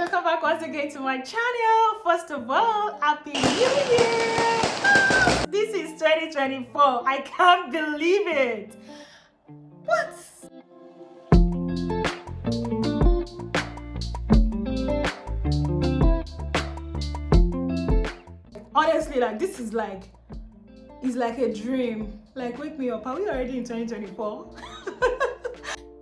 welcome back once again to my channel. First of all, Happy New Year! This is 2024. I can't believe it. What? Honestly, like this is like, it's like a dream. Like, wake me up. Are we already in 2024?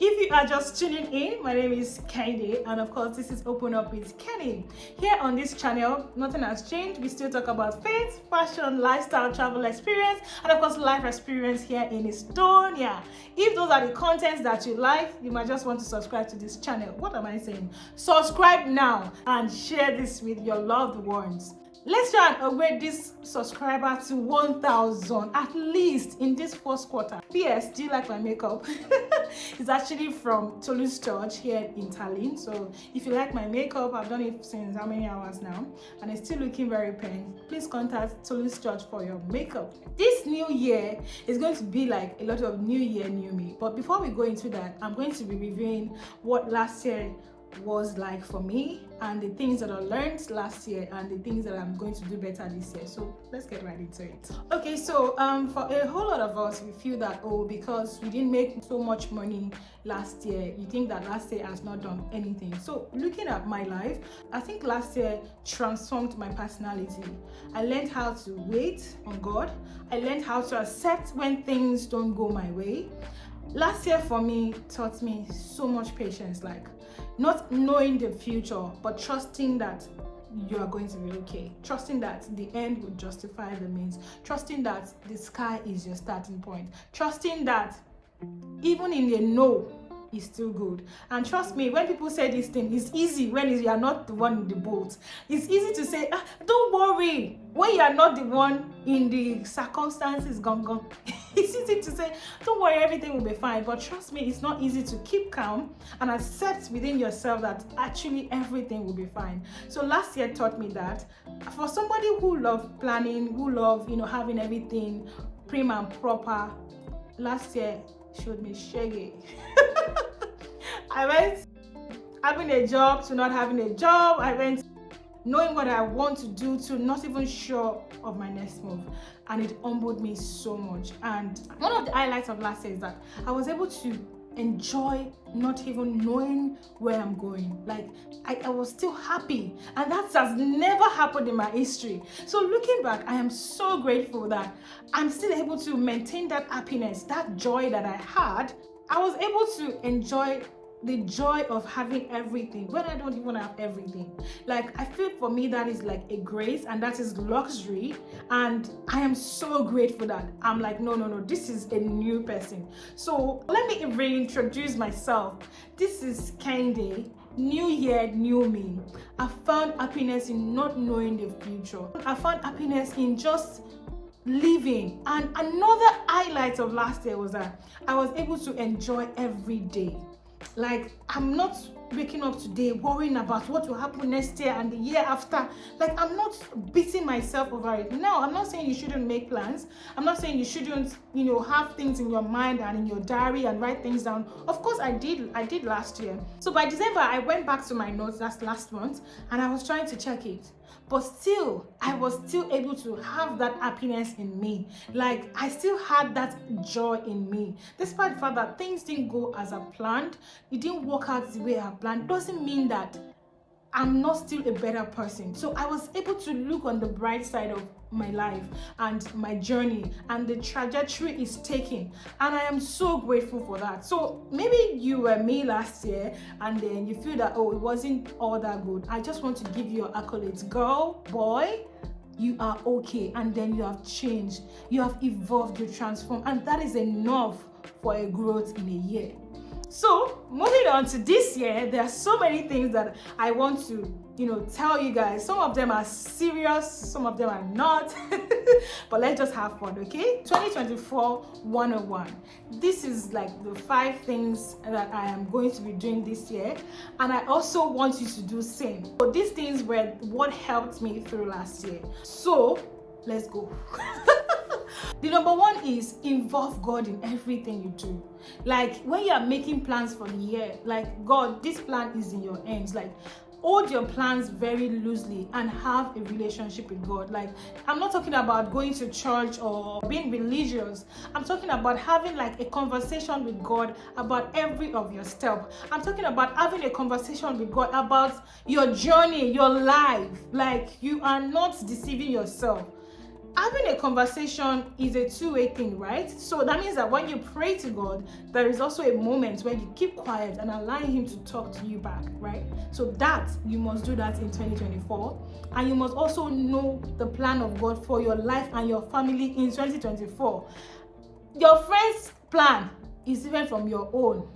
If you are just tuning in, my name is Kende, and of course this is Open Up with Kenny. Here on this channel, nothing has changed. We still talk about faith, fashion, lifestyle, travel experience, and of course life experience here in Estonia. If those are the contents that you like, you might just want to subscribe to this channel. What am I saying? Subscribe now and share this with your loved ones. Let's try and upgrade this subscriber to 1,000 at least in this first quarter. P.S. Do you like my makeup? It's actually from Toulouse Church here in Tallinn. So if you like my makeup, I've done it since how many hours now, and it's still looking very pink. Please contact Toulouse Church for your makeup. This new year is going to be like a lot of new year, new me. But before we go into that, I'm going to be reviewing what last year was like for me and the things that I learned last year and the things that I'm going to do better this year. So let's get right into it. Okay, so for a whole lot of us, we feel that, oh, because we didn't make so much money last year, you think that last year has not done anything. So looking at my life, I think last year transformed my personality. I learned how to wait on God. I learned how to accept when things don't go my way. Last year for me taught me so much patience, like not knowing the future, but trusting that you are going to be okay. Trusting that the end will justify the means. Trusting that the sky is your starting point. Trusting that even in the no, is still good. And trust me, when people say this thing, it's easy when you are not the one in the boat. It's easy to say, don't worry, when you are not the one in the circumstances gone. It's easy to say, don't worry, everything will be fine. But trust me, it's not easy to keep calm and accept within yourself that actually everything will be fine. So last year taught me that for somebody who loves planning, who loves, having everything prim and proper, last year showed me shaggy. I went having a job to not having a job. I went knowing what I want to do to not even sure of my next move, and it humbled me so much. And one of the highlights of last year is that I was able to enjoy not even knowing where I'm going. Like I was still happy, and that has never happened in my history. So looking back, I am so grateful that I'm still able to maintain that happiness, that joy that I had. I was able to enjoy the joy of having everything when I don't even have everything. Like I feel for me that is like a grace, and that is luxury, and I am so grateful that I'm like, no, this is a new person. So let me reintroduce myself. This is Kende. New year, new me. I found happiness in not knowing the future. I found happiness in just living. And another highlight of last year was that I was able to enjoy every day. Like I'm not waking up today worrying about what will happen next year and the year after. Like I'm not beating myself over it. Now, I'm not saying you shouldn't make plans. I'm not saying you shouldn't, have things in your mind and in your diary and write things down. Of course I did last year. So by December, I went back to my notes, that's last month, and I was trying to check it. But still, I was still able to have that happiness in me. Like I still had that joy in me. Despite the fact that things didn't go as I planned, it didn't work out the way I planned, doesn't mean that I'm not still a better person. So I was able to look on the bright side of my life and my journey and the trajectory it's taking, and I am so grateful for that. So maybe you were me last year and then you feel that, oh, it wasn't all that good. I just want to give you your accolades. Girl, boy, you are okay, and then you have changed, you have evolved, you transformed, and that is enough for a growth in a year. So moving on to this year, there are so many things that I want to tell you guys. Some of them are serious, some of them are not. But let's just have fun, okay? 2024 101. This is like the 5 things that I am going to be doing this year, and I also want you to do same. But these things were what helped me through last year. So let's go. The number one is involve God in everything you do. Like when you are making plans for the year, like, God, this plan is in your hands. Like, hold your plans very loosely and have a relationship with God. Like, I'm not talking about going to church or being religious. I'm talking about having like a conversation with God about every of your step. I'm talking about having a conversation with God about your journey, your life. Like, you are not deceiving yourself. Having a conversation is a two-way thing, right? So that means that when you pray to God, there is also a moment when you keep quiet and allowing Him to talk to you back, right? So that, you must do that in 2024. And you must also know the plan of God for your life and your family in 2024. Your friend's plan is different from your own.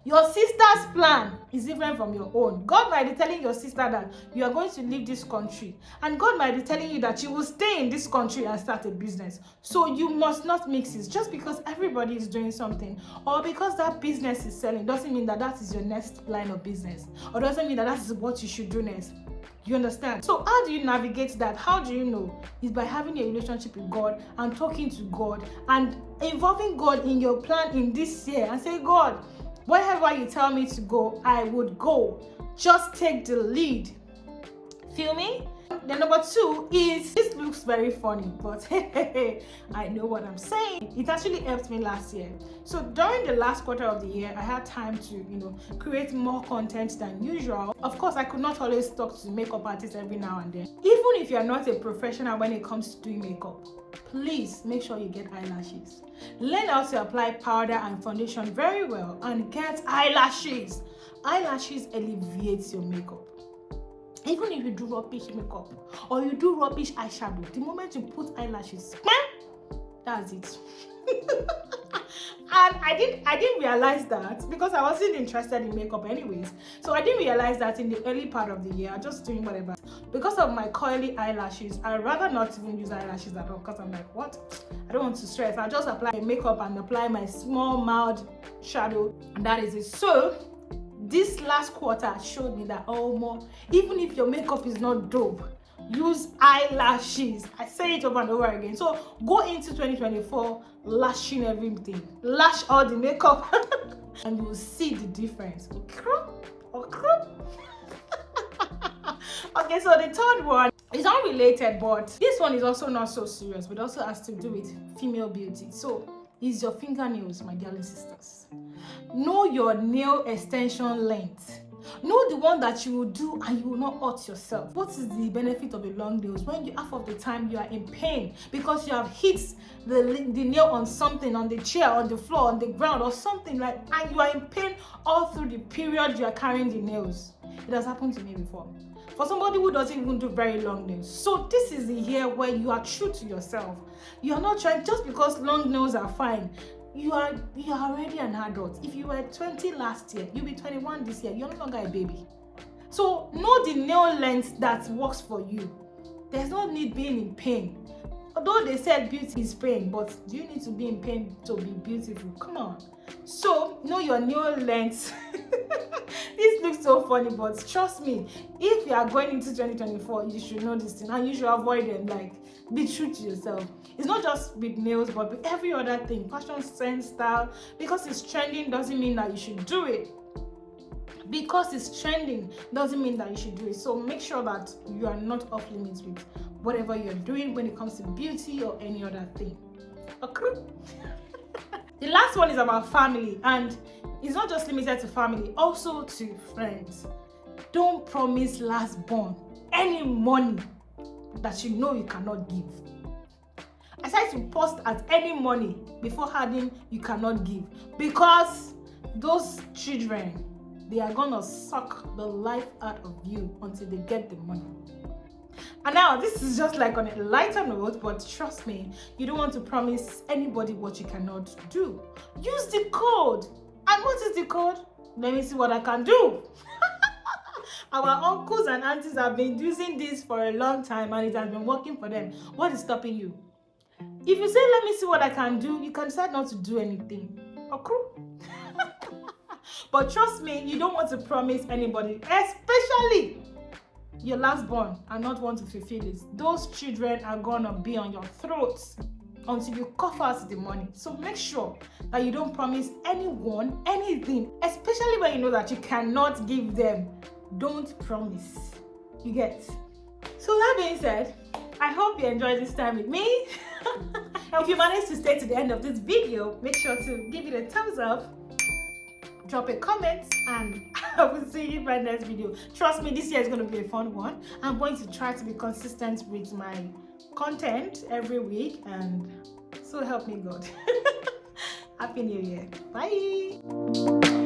Your sister's plan is different from your own. God might be telling your sister that you are going to leave this country, and God might be telling you that you will stay in this country and start a business. So you must not mix it. Just because everybody is doing something, or because that business is selling, doesn't mean that that is your next line of business, or doesn't mean that that is what you should do next. You understand? So how do you navigate that? How do you know? Is by having a relationship with God and talking to God and involving God in your plan in this year, and say, God, wherever you tell me to go, I would go. Just take the lead. Feel me? The number 2 is, this looks very funny, but I know what I'm saying. It actually helped me last year. So during the last quarter of the year, I had time to, create more content than usual. Of course, I could not always talk to makeup artists every now and then. Even if you're not a professional when it comes to doing makeup, please make sure you get eyelashes. Learn how to apply powder and foundation very well and get eyelashes. Eyelashes alleviates your makeup. Even if you do rubbish makeup or you do rubbish eyeshadow, the moment you put eyelashes, that's it. And I didn't realize that because I wasn't interested in makeup anyways. So I didn't realize that in the early part of the year, I'm just doing whatever. Because of my coily eyelashes, I'd rather not even use eyelashes at all, because I'm like, what? I don't want to stress. I'll just apply makeup and apply my small mild shadow, and that is it. So this last quarter showed me that, even if your makeup is not dope, use eyelashes. I say it over and over again. So go into 2024 lashing everything. Lash all the makeup and you will see the difference. Okay, so the third one is unrelated, but this one is also not so serious, but also has to do with female beauty. So it's your fingernails, my dearly sisters. Know your nail extension length. Know the one that you will do and you will not hurt yourself. What is the benefit of a long nails when half of the time you are in pain because you have hit the nail on something, on the chair, on the floor, on the ground, or something like, and you are in pain all through the period you are carrying the nails? It has happened to me before. For somebody who doesn't even do very long nails. So this is the year where you are true to yourself. You are not trying, just because long nails are fine, you are already an adult. If you were 20 last year, you'll be 21 this year. You're no longer a baby. So know the nail length that works for you. There's no need being in pain. Although they said beauty is pain, but do you need to be in pain to be beautiful? Come on. So know your nail length. This looks so funny, but trust me, if you are going into 2024, you should know this thing and you should avoid them. Like, be true to yourself. It's not just with nails, but with every other thing. Fashion, sense, style. Because it's trending doesn't mean that you should do it. Because it's trending doesn't mean that you should do it. So make sure that you are not off limits with whatever you're doing when it comes to beauty or any other thing. Okay? The last one is about family, and it's not just limited to family, also to friends. Don't promise last born any money that you know you cannot give. Aside to post at any money before adding you cannot give, because those children, they are gonna suck the life out of you until they get the money. And now this is just like on a lighter note, but trust me, you don't want to promise anybody what you cannot do. Use the code. And what is the code? Let me see what I can do. Our uncles and aunties have been using this for a long time and it has been working for them. What is stopping you? If you say, let me see what I can do, you can decide not to do anything. Okay? But trust me, you don't want to promise anybody, especially your last born, and not want to fulfill it. Those children are gonna be on your throats until you cough out the money. So make sure that you don't promise anyone anything, especially when you know that you cannot give them. don't promise. You get? So that being said, I hope you enjoyed this time with me. If you managed to stay to the end of this video, make sure to give it a thumbs up, drop a comment, and I will see you in my next video. Trust me, this year is going to be a fun one. I'm going to try to be consistent with my content every week, and so help me God. Happy New Year. Bye.